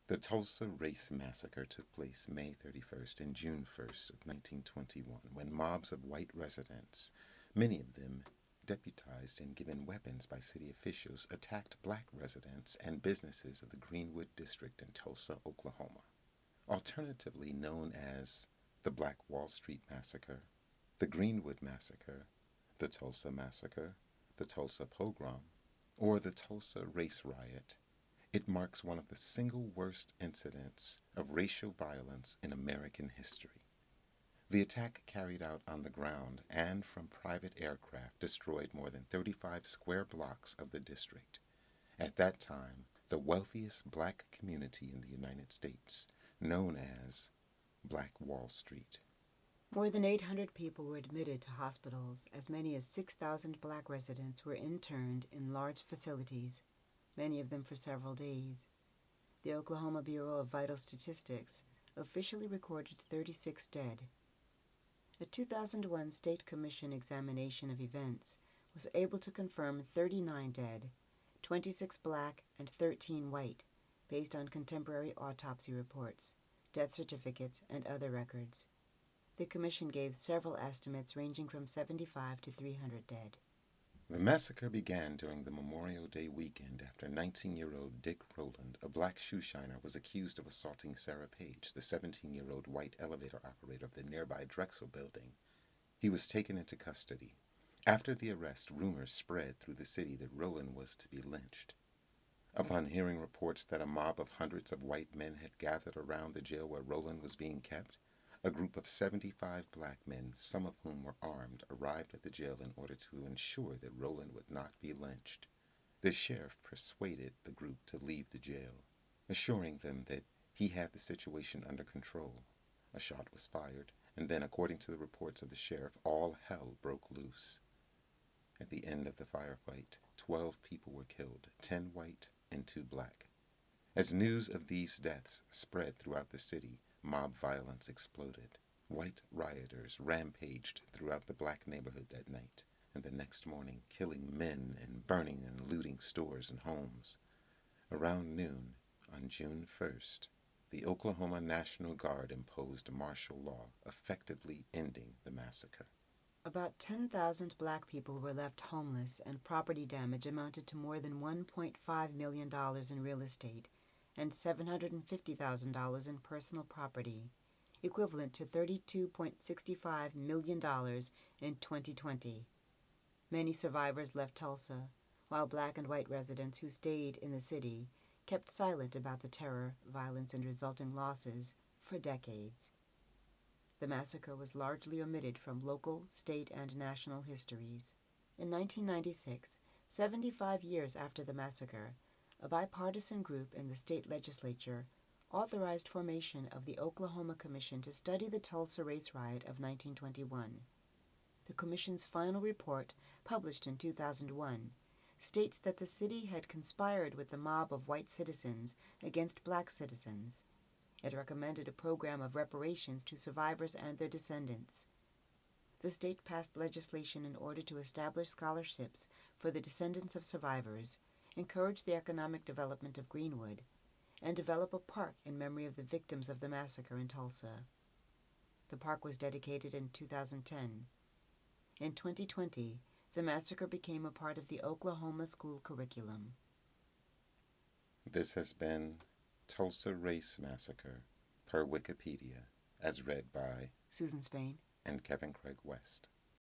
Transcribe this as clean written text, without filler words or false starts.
The Tulsa Race Massacre took place May 31st and June 1st of 1921 when mobs of white residents, many of them deputized and given weapons by city officials, attacked black residents and businesses of the Greenwood district in Tulsa, Oklahoma. Alternatively known as the Black Wall Street Massacre, the Greenwood Massacre, the Tulsa Massacre, the Tulsa Pogrom, or the Tulsa Race Riot, it marks one of the single worst incidents of racial violence in American history. The attack carried out on the ground and from private aircraft destroyed more than 35 square blocks of the district, at that time the wealthiest black community in the United States, known as Black Wall Street. More than 800 people were admitted to hospitals. As many as 6,000 black residents were interned in large facilities, many of them for several days. The Oklahoma Bureau of Vital Statistics officially recorded 36 dead. A 2001 State Commission examination of events was able to confirm 39 dead, 26 black and 13 white, based on contemporary autopsy reports, death certificates, and other records. The commission gave several estimates ranging from 75 to 300 dead. The massacre began during the Memorial Day weekend after 19-year-old Dick Rowland, a black shoeshiner, was accused of assaulting Sarah Page, the 17-year-old white elevator operator of the nearby Drexel building. He was taken into custody. After the arrest, rumors spread through the city that Rowland was to be lynched. Upon hearing reports that a mob of hundreds of white men had gathered around the jail where Rowland was being kept, a group of 75 black men, some of whom were armed, arrived at the jail in order to ensure that Rowland would not be lynched. The sheriff persuaded the group to leave the jail, assuring them that he had the situation under control. A shot was fired, and then, according to the reports of the sheriff, all hell broke loose. At the end of the firefight, 12 people were killed, 10 white and 2 black. As news of these deaths spread throughout the city, mob violence exploded. White rioters rampaged throughout the black neighborhood that night and the next morning, killing men and burning and looting stores and homes. Around noon on June 1st, the Oklahoma National Guard imposed martial law, effectively ending the massacre. About 10,000 black people were left homeless, and property damage amounted to more than $1.5 million in real estate and $750,000 in personal property, equivalent to $32.65 million in 2020. Many survivors left Tulsa, while black and white residents who stayed in the city kept silent about the terror, violence, and resulting losses for decades. The massacre was largely omitted from local, state, and national histories. In 1996, 75 years after the massacre, a bipartisan group in the state legislature authorized formation of the Oklahoma Commission to study the Tulsa race riot of 1921. The commission's final report, published in 2001, states that the city had conspired with the mob of white citizens against black citizens. It recommended a program of reparations to survivors and their descendants. The state passed legislation in order to establish scholarships for the descendants of survivors, encourage the economic development of Greenwood, and develop a park in memory of the victims of the massacre in Tulsa. The park was dedicated in 2010. In 2020, the massacre became a part of the Oklahoma school curriculum. This has been Tulsa Race Massacre, per Wikipedia, as read by Susan Spain and Kevin Craig West.